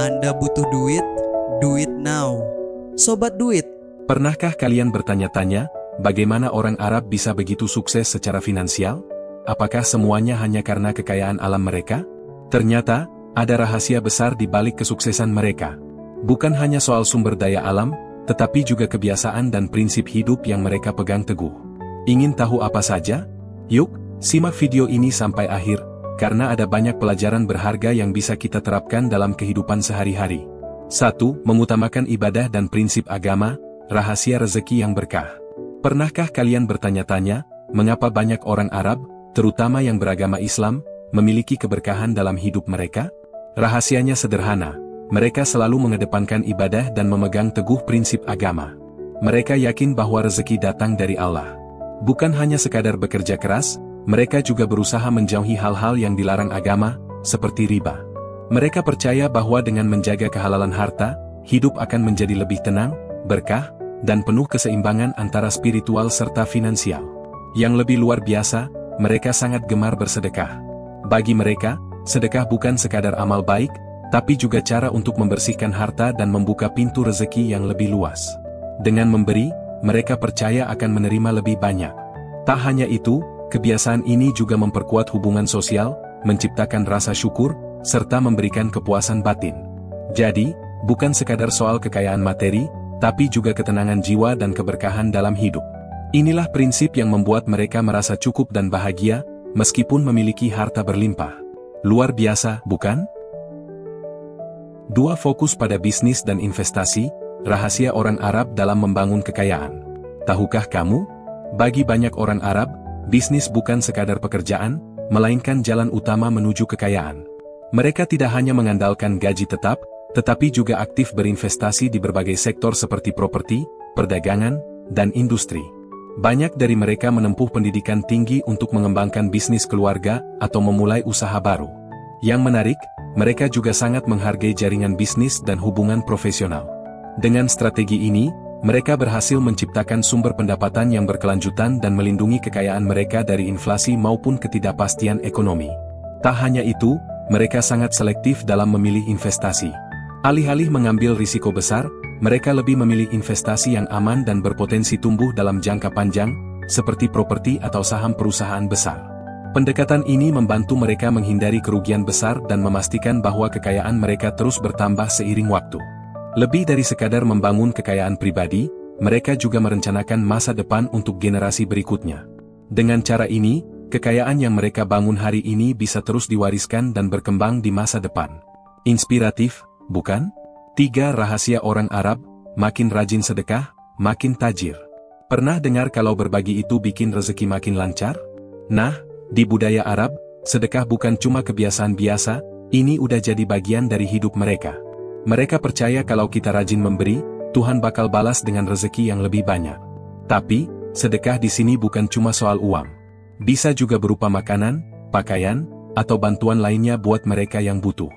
Anda butuh duit? Do it now. Sobat duit. Pernahkah kalian bertanya-tanya, bagaimana orang Arab bisa begitu sukses secara finansial? Apakah semuanya hanya karena kekayaan alam mereka? Ternyata, ada rahasia besar di balik kesuksesan mereka. Bukan hanya soal sumber daya alam, tetapi juga kebiasaan dan prinsip hidup yang mereka pegang teguh. Ingin tahu apa saja? Yuk, simak video ini sampai akhir, karena ada banyak pelajaran berharga yang bisa kita terapkan dalam kehidupan sehari-hari. 1. Mengutamakan ibadah dan prinsip agama, rahasia rezeki yang berkah. Pernahkah kalian bertanya-tanya, mengapa banyak orang Arab, terutama yang beragama Islam, memiliki keberkahan dalam hidup mereka? Rahasianya sederhana, mereka selalu mengedepankan ibadah dan memegang teguh prinsip agama. Mereka yakin bahwa rezeki datang dari Allah. Bukan hanya sekadar bekerja keras, mereka juga berusaha menjauhi hal-hal yang dilarang agama, seperti riba. Mereka percaya bahwa dengan menjaga kehalalan harta, hidup akan menjadi lebih tenang, berkah, dan penuh keseimbangan antara spiritual serta finansial. Yang lebih luar biasa, mereka sangat gemar bersedekah. Bagi mereka, sedekah bukan sekadar amal baik, tapi juga cara untuk membersihkan harta dan membuka pintu rezeki yang lebih luas. Dengan memberi, mereka percaya akan menerima lebih banyak. Tak hanya itu, kebiasaan ini juga memperkuat hubungan sosial, menciptakan rasa syukur, serta memberikan kepuasan batin. Jadi, bukan sekadar soal kekayaan materi, tapi juga ketenangan jiwa dan keberkahan dalam hidup. Inilah prinsip yang membuat mereka merasa cukup dan bahagia, meskipun memiliki harta berlimpah. Luar biasa, bukan? 2. Fokus pada bisnis dan investasi, rahasia orang Arab dalam membangun kekayaan. Tahukah kamu? Bagi banyak orang Arab, bisnis bukan sekadar pekerjaan, melainkan jalan utama menuju kekayaan. Mereka tidak hanya mengandalkan gaji tetap, tetapi juga aktif berinvestasi di berbagai sektor seperti properti, perdagangan, dan industri. Banyak dari mereka menempuh pendidikan tinggi untuk mengembangkan bisnis keluarga atau memulai usaha baru. Yang menarik, mereka juga sangat menghargai jaringan bisnis dan hubungan profesional. Dengan strategi ini, mereka berhasil menciptakan sumber pendapatan yang berkelanjutan dan melindungi kekayaan mereka dari inflasi maupun ketidakpastian ekonomi. Tak hanya itu, mereka sangat selektif dalam memilih investasi. Alih-alih mengambil risiko besar, mereka lebih memilih investasi yang aman dan berpotensi tumbuh dalam jangka panjang, seperti properti atau saham perusahaan besar. Pendekatan ini membantu mereka menghindari kerugian besar dan memastikan bahwa kekayaan mereka terus bertambah seiring waktu. Lebih dari sekadar membangun kekayaan pribadi, mereka juga merencanakan masa depan untuk generasi berikutnya. Dengan cara ini, kekayaan yang mereka bangun hari ini bisa terus diwariskan dan berkembang di masa depan. Inspiratif, bukan? 3. Rahasia orang Arab, makin rajin sedekah, makin tajir. Pernah dengar kalau berbagi itu bikin rezeki makin lancar? Nah, di budaya Arab, sedekah bukan cuma kebiasaan biasa, ini udah jadi bagian dari hidup mereka. Mereka percaya kalau kita rajin memberi, Tuhan bakal balas dengan rezeki yang lebih banyak. Tapi, sedekah di sini bukan cuma soal uang. Bisa juga berupa makanan, pakaian, atau bantuan lainnya buat mereka yang butuh.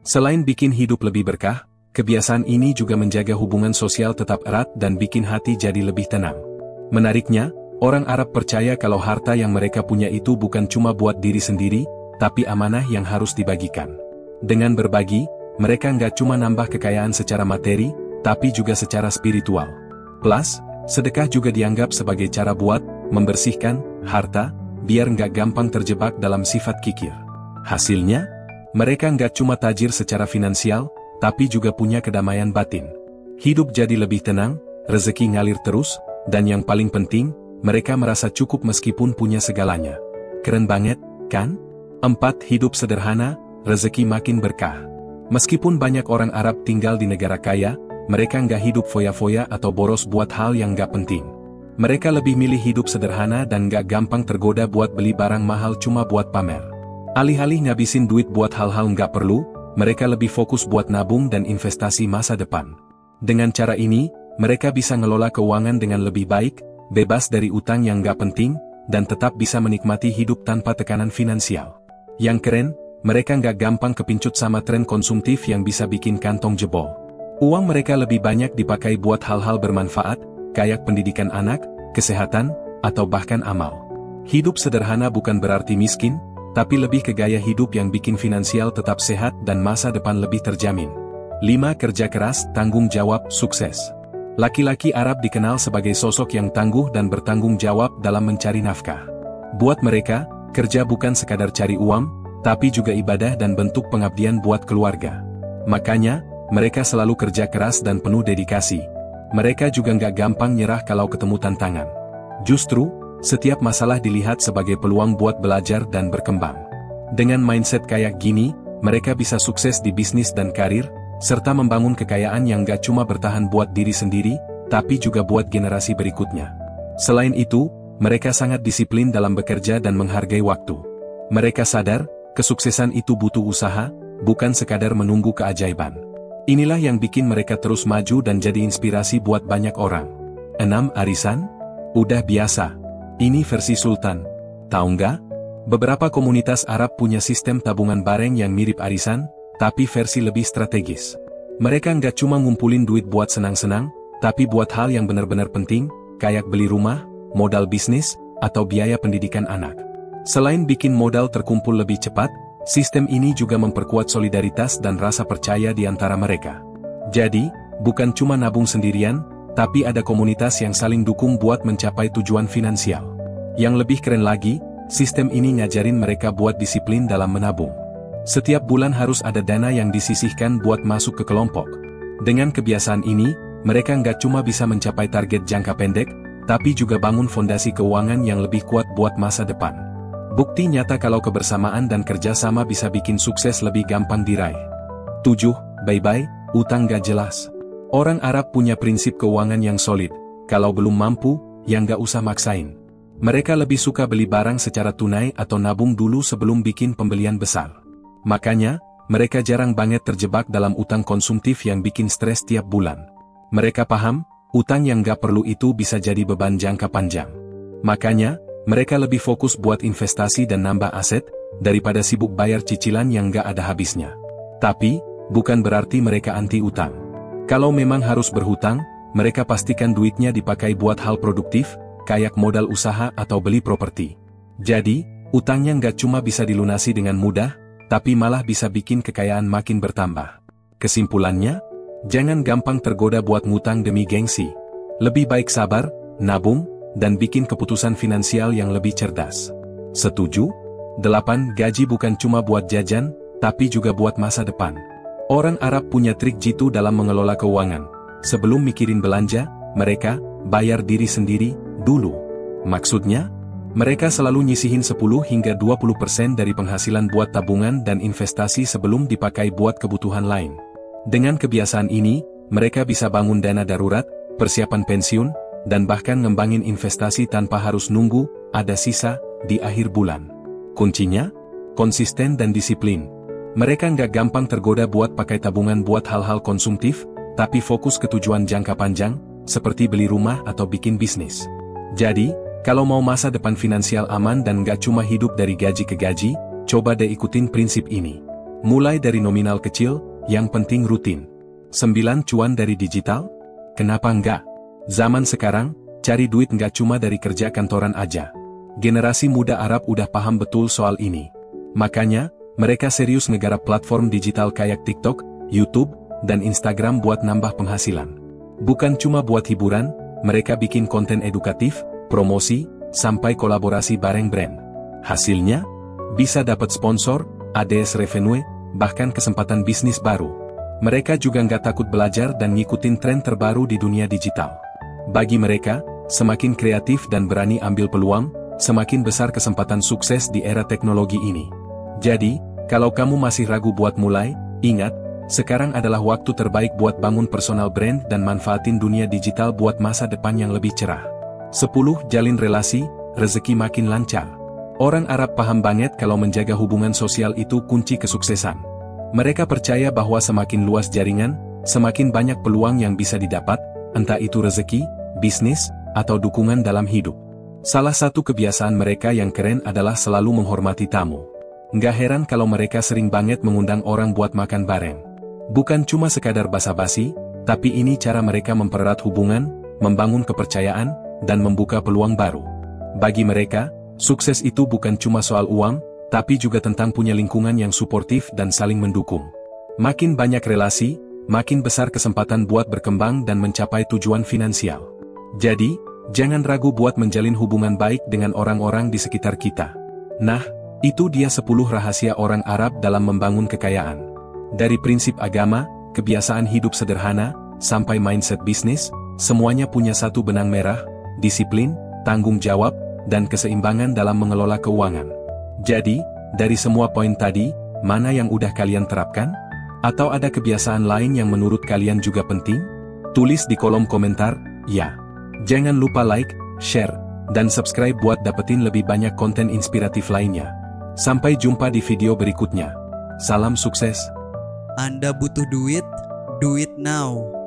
Selain bikin hidup lebih berkah, kebiasaan ini juga menjaga hubungan sosial tetap erat dan bikin hati jadi lebih tenang. Menariknya, orang Arab percaya kalau harta yang mereka punya itu bukan cuma buat diri sendiri, tapi amanah yang harus dibagikan. Dengan berbagi, mereka nggak cuma nambah kekayaan secara materi, tapi juga secara spiritual. Plus, sedekah juga dianggap sebagai cara buat membersihkan harta, biar nggak gampang terjebak dalam sifat kikir. Hasilnya, mereka nggak cuma tajir secara finansial, tapi juga punya kedamaian batin. Hidup jadi lebih tenang, rezeki ngalir terus, dan yang paling penting, mereka merasa cukup meskipun punya segalanya. Keren banget, kan? 4. Hidup sederhana, rezeki makin berkah. Meskipun banyak orang Arab tinggal di negara kaya, mereka nggak hidup foya-foya atau boros buat hal yang nggak penting. Mereka lebih milih hidup sederhana dan nggak gampang tergoda buat beli barang mahal cuma buat pamer. Alih-alih ngabisin duit buat hal-hal nggak perlu, mereka lebih fokus buat nabung dan investasi masa depan. Dengan cara ini, mereka bisa ngelola keuangan dengan lebih baik, bebas dari utang yang nggak penting, dan tetap bisa menikmati hidup tanpa tekanan finansial. Yang keren, mereka nggak gampang kepincut sama tren konsumtif yang bisa bikin kantong jebol. Uang mereka lebih banyak dipakai buat hal-hal bermanfaat, kayak pendidikan anak, kesehatan, atau bahkan amal. Hidup sederhana bukan berarti miskin, tapi lebih ke gaya hidup yang bikin finansial tetap sehat dan masa depan lebih terjamin. 5. Kerja keras, tanggung jawab, sukses. Laki-laki Arab dikenal sebagai sosok yang tangguh dan bertanggung jawab dalam mencari nafkah. Buat mereka, kerja bukan sekadar cari uang, tapi juga ibadah dan bentuk pengabdian buat keluarga. Makanya, mereka selalu kerja keras dan penuh dedikasi. Mereka juga nggak gampang nyerah kalau ketemu tantangan. Justru, setiap masalah dilihat sebagai peluang buat belajar dan berkembang. Dengan mindset kayak gini, mereka bisa sukses di bisnis dan karir, serta membangun kekayaan yang gak cuma bertahan buat diri sendiri, tapi juga buat generasi berikutnya. Selain itu, mereka sangat disiplin dalam bekerja dan menghargai waktu. Mereka sadar, kesuksesan itu butuh usaha, bukan sekadar menunggu keajaiban. Inilah yang bikin mereka terus maju dan jadi inspirasi buat banyak orang. 6. Arisan? Udah biasa. Ini versi Sultan. Tahu nggak? Beberapa komunitas Arab punya sistem tabungan bareng yang mirip arisan, tapi versi lebih strategis. Mereka nggak cuma ngumpulin duit buat senang-senang, tapi buat hal yang benar-benar penting, kayak beli rumah, modal bisnis, atau biaya pendidikan anak. Selain bikin modal terkumpul lebih cepat, sistem ini juga memperkuat solidaritas dan rasa percaya di antara mereka. Jadi, bukan cuma nabung sendirian, tapi ada komunitas yang saling dukung buat mencapai tujuan finansial. Yang lebih keren lagi, sistem ini ngajarin mereka buat disiplin dalam menabung. Setiap bulan harus ada dana yang disisihkan buat masuk ke kelompok. Dengan kebiasaan ini, mereka nggak cuma bisa mencapai target jangka pendek, tapi juga bangun fondasi keuangan yang lebih kuat buat masa depan. Bukti nyata kalau kebersamaan dan kerjasama bisa bikin sukses lebih gampang diraih. 7. Bye-bye, utang gak jelas. Orang Arab punya prinsip keuangan yang solid, kalau belum mampu, ya nggak usah maksain. Mereka lebih suka beli barang secara tunai atau nabung dulu sebelum bikin pembelian besar. Makanya, mereka jarang banget terjebak dalam utang konsumtif yang bikin stres tiap bulan. Mereka paham, utang yang gak perlu itu bisa jadi beban jangka panjang. Makanya, mereka lebih fokus buat investasi dan nambah aset, daripada sibuk bayar cicilan yang gak ada habisnya. Tapi, bukan berarti mereka anti utang. Kalau memang harus berhutang, mereka pastikan duitnya dipakai buat hal produktif, kayak modal usaha atau beli properti. Jadi, utangnya nggak cuma bisa dilunasi dengan mudah, tapi malah bisa bikin kekayaan makin bertambah. Kesimpulannya, jangan gampang tergoda buat ngutang demi gengsi. Lebih baik sabar, nabung, dan bikin keputusan finansial yang lebih cerdas. Setuju? 8. Gaji bukan cuma buat jajan, tapi juga buat masa depan. Orang Arab punya trik jitu dalam mengelola keuangan. Sebelum mikirin belanja, mereka bayar diri sendiri dulu. Maksudnya, mereka selalu nyisihin 10 hingga 20% dari penghasilan buat tabungan dan investasi sebelum dipakai buat kebutuhan lain. Dengan kebiasaan ini, mereka bisa bangun dana darurat, persiapan pensiun, dan bahkan ngembangin investasi tanpa harus nunggu ada sisa di akhir bulan. Kuncinya, konsisten dan disiplin. Mereka nggak gampang tergoda buat pakai tabungan buat hal-hal konsumtif, tapi fokus ke tujuan jangka panjang, seperti beli rumah atau bikin bisnis. Jadi, kalau mau masa depan finansial aman dan nggak cuma hidup dari gaji ke gaji, coba deh ikutin prinsip ini. Mulai dari nominal kecil, yang penting rutin. 9. Cuan dari digital? Kenapa nggak? Zaman sekarang, cari duit nggak cuma dari kerja kantoran aja. Generasi muda Arab udah paham betul soal ini. Makanya, mereka serius ngegarap platform digital kayak TikTok, YouTube, dan Instagram buat nambah penghasilan. Bukan cuma buat hiburan, mereka bikin konten edukatif, promosi, sampai kolaborasi bareng brand. Hasilnya, bisa dapat sponsor, ADS revenue, bahkan kesempatan bisnis baru. Mereka juga nggak takut belajar dan ngikutin tren terbaru di dunia digital. Bagi mereka, semakin kreatif dan berani ambil peluang, semakin besar kesempatan sukses di era teknologi ini. Jadi, kalau kamu masih ragu buat mulai, ingat, sekarang adalah waktu terbaik buat bangun personal brand dan manfaatin dunia digital buat masa depan yang lebih cerah. 10. Jalin relasi, rezeki makin lancar. Orang Arab paham banget kalau menjaga hubungan sosial itu kunci kesuksesan. Mereka percaya bahwa semakin luas jaringan, semakin banyak peluang yang bisa didapat, entah itu rezeki, bisnis, atau dukungan dalam hidup. Salah satu kebiasaan mereka yang keren adalah selalu menghormati tamu. Nggak heran kalau mereka sering banget mengundang orang buat makan bareng. Bukan cuma sekadar basa-basi, tapi ini cara mereka mempererat hubungan, membangun kepercayaan, dan membuka peluang baru. Bagi mereka, sukses itu bukan cuma soal uang, tapi juga tentang punya lingkungan yang suportif dan saling mendukung. Makin banyak relasi, makin besar kesempatan buat berkembang dan mencapai tujuan finansial. Jadi, jangan ragu buat menjalin hubungan baik dengan orang-orang di sekitar kita. Nah, itu dia 10 rahasia orang Arab dalam membangun kekayaan. Dari prinsip agama, kebiasaan hidup sederhana, sampai mindset bisnis, semuanya punya satu benang merah, disiplin, tanggung jawab, dan keseimbangan dalam mengelola keuangan. Jadi, dari semua poin tadi, mana yang udah kalian terapkan? Atau ada kebiasaan lain yang menurut kalian juga penting? Tulis di kolom komentar, ya. Jangan lupa like, share, dan subscribe buat dapetin lebih banyak konten inspiratif lainnya. Sampai jumpa di video berikutnya. Salam sukses. Anda butuh duit? Do it now.